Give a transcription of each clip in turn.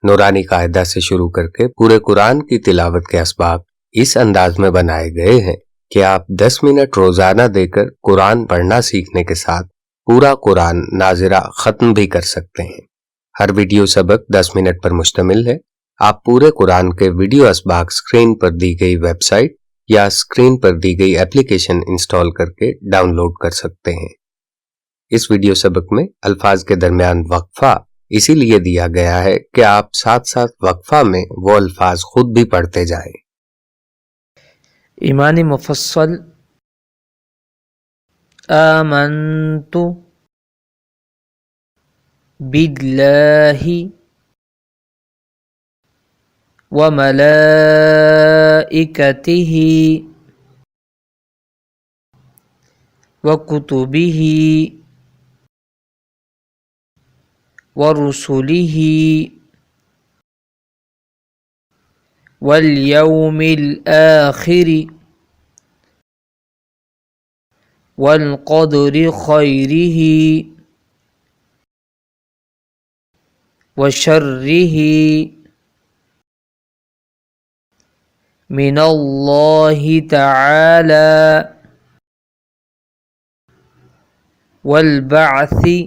नूरानी कायदा से शुरू करके पूरे कुरान की तिलावत के असबाक इस अंदाज में बनाए गए हैं कि आप 10 मिनट रोजाना देकर कुरान पढ़ना सीखने के साथ पूरा कुरान नाज़रह खत्म भी कर सकते हैं। हर वीडियो सबक 10 मिनट पर मुश्तमिल है। आप पूरे कुरान के वीडियो असबाक स्क्रीन पर दी गई वेबसाइट या स्क्रीन पर दी गई एप्लीकेशन इंस्टॉल करके डाउनलोड कर सकते हैं। इस वीडियो सबक में अल्फाज के दरमियान वक्फा इसीलिए दिया गया है कि आप साथ साथ वक्फा में वो अल्फाज खुद भी पढ़ते जाएं। ईमानी मुफस्सल आमन्तु बिल्लाहि व मलाइकतिहि व कुतुबिहि व रुसुलिहि वल यौमिल आखिरि वल क़द्रि खैरिहि व शर्रिहि मिनल्लाहि तआला वल बअसी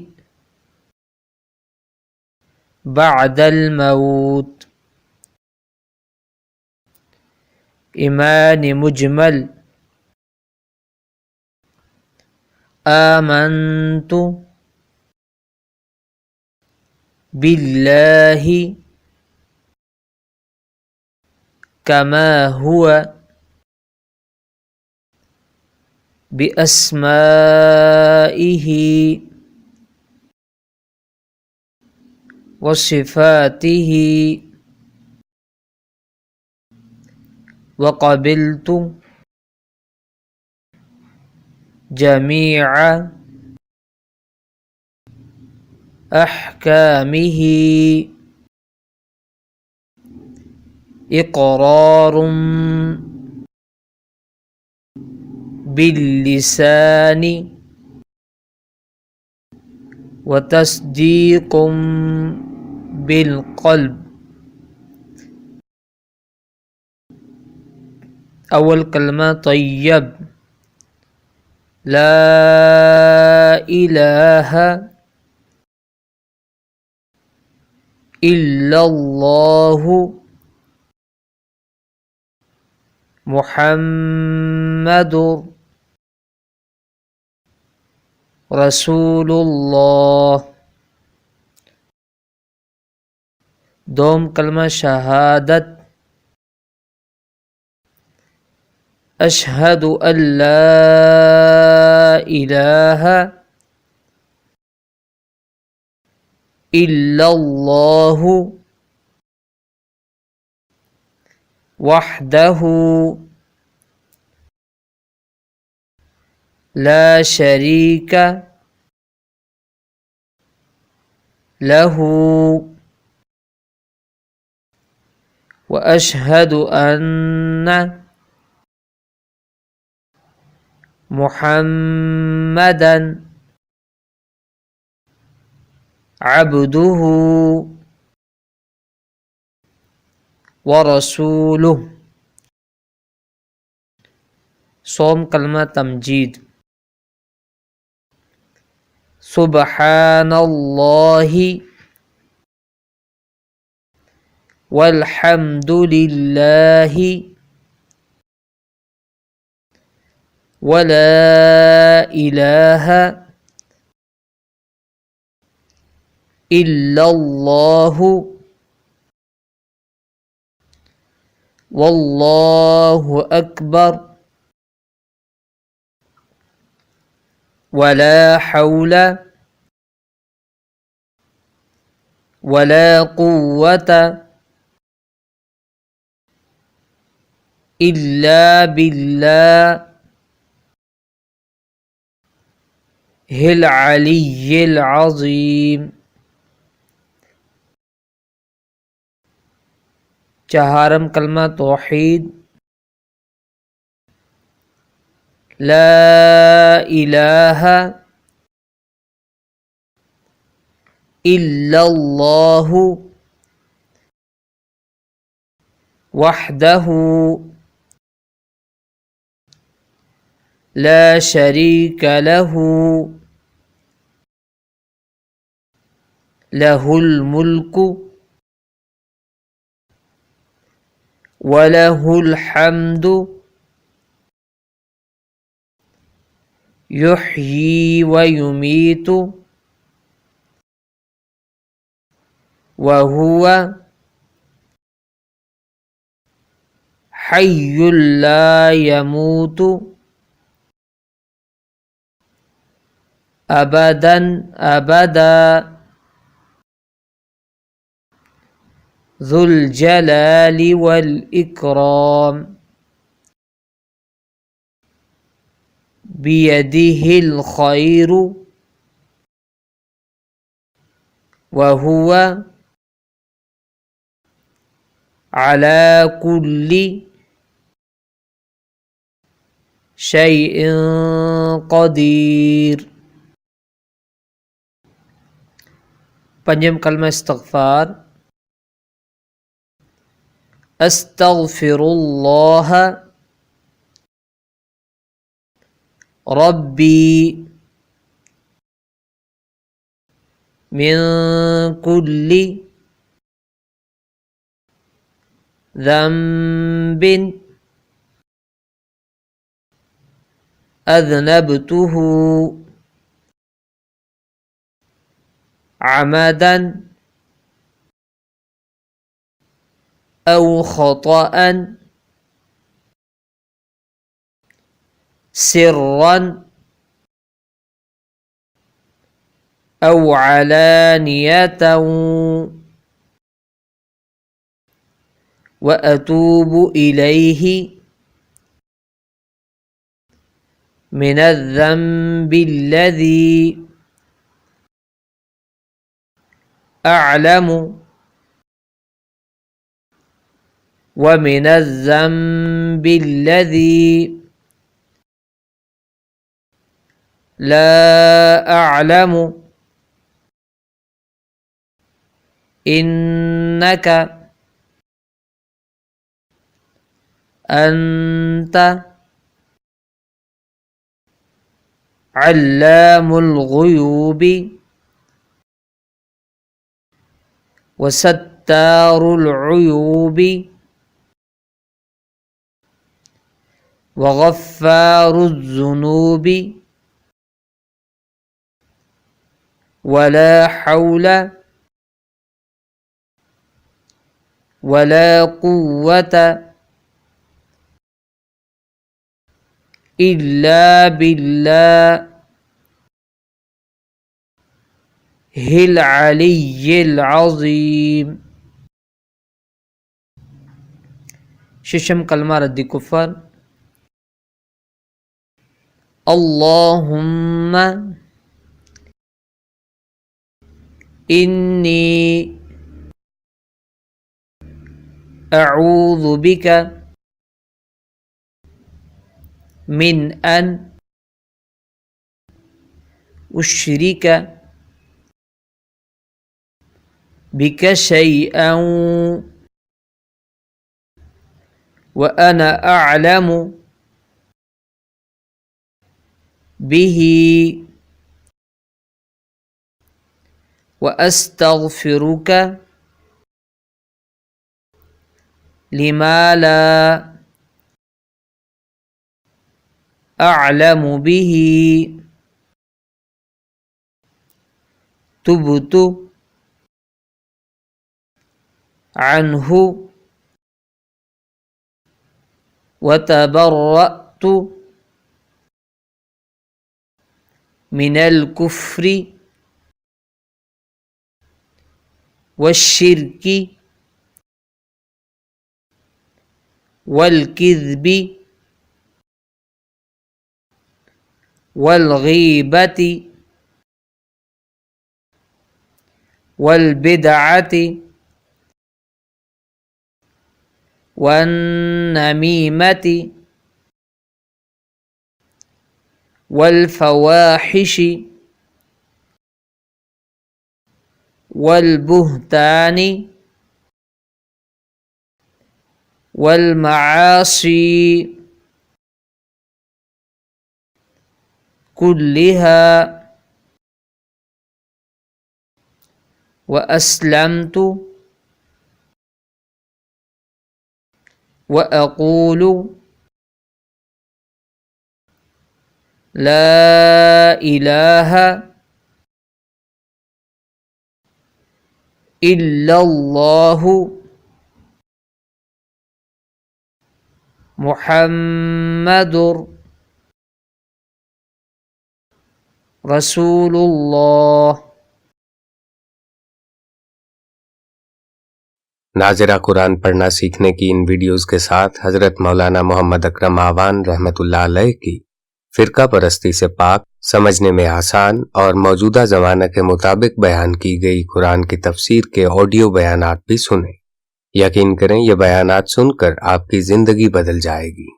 बअदल मौत। ईमान मुजमल आमन्तु बिल्लाहि कमा हुआ बिअस्माइहि व सिफातिहि व क़बिलतु जमीअ अहकामिहि इक़रारुम बिल्लिसानी व तस्दीक़ुम बिलक़ल्ब। अव्वल कलमा तय्यब ला इलाहा इल्लल्लाहु मुहम्मदुर रसूलुल्लाह। दोम कलमा शहादत अशहदु अल्ला इलाहा इल्लल्लाहु वहदहु ला शरीक लहू व अशहदु अन्ना मुहम्मदन अब्दुहु व रसूलुहु। सोम कलमा तमजीद सुब्हानल्लाहि वल्हम्दुलिल्लाहि वला इलाहा इल्लल्लाहु वल्लाहु अकबर वला हौला वला कुव्वता इल्ला बिल्लाह हिल अलिय्यिल अज़ीम। चहारम कलमा तौहीद ला इलाहा इल्लल्लाहु وحده لا شريك له له الملك وله الحمد يحيي ويميت وهو حي لا يموت أبدا أبدا ذو الجلال والإكرام بيده الخير وهو على كل شيء قدير. پنجم کلمہ استغفار. استغفر اللہ ربی من كل ذنب أذنبته عمدا أو خطأ سرا أو علانية وأتوب إليه من الذنب الذي أعلم ومن الذنب الذي لا أعلم إنك أنت علام الغيوب وستار العيوب وغفار الذنوب ولا حول ولا قوة إلا بالله العلي العظيم. ششم کلمہ رد کفر. اللهم إني أعوذ بك من أن أشرك بك شيئا وأنا أعلم به وأستغفرك لما لا أعلم به تبت عنه وتبرأت من الكفر والشرك والكذب والغيبة والبدعة والنميمة والفواحش والبهتان والمعاصي كلها وأسلمت وأقول لا إله إلا الله محمد رسول اللہ۔ ناظرہ قرآن پڑھنا سیکھنے کی ان ویڈیوز کے ساتھ حضرت مولانا محمد اکرم آوان رحمۃ اللہ علیہ کی فرقہ پرستی سے پاک، سمجھنے میں آسان اور موجودہ زمانہ کے مطابق بیان کی گئی قرآن کی تفسیر کے آڈیو بیانات بھی سنیں۔ یقین کریں یہ بیانات سن کر آپ کی زندگی بدل جائے گی۔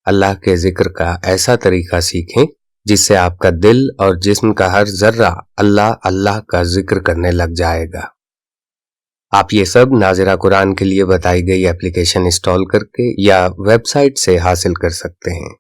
اللہ کے ذکر کا ایسا طریقہ سیکھیں جس سے آپ کا دل اور جسم کا ہر ذرہ اللہ اللہ کا ذکر کرنے لگ جائے گا۔ آپ یہ سب ناظرہ قرآن کے لیے بتائی گئی اپلیکیشن انسٹال کر کے یا ویب سائٹ سے حاصل کر سکتے ہیں۔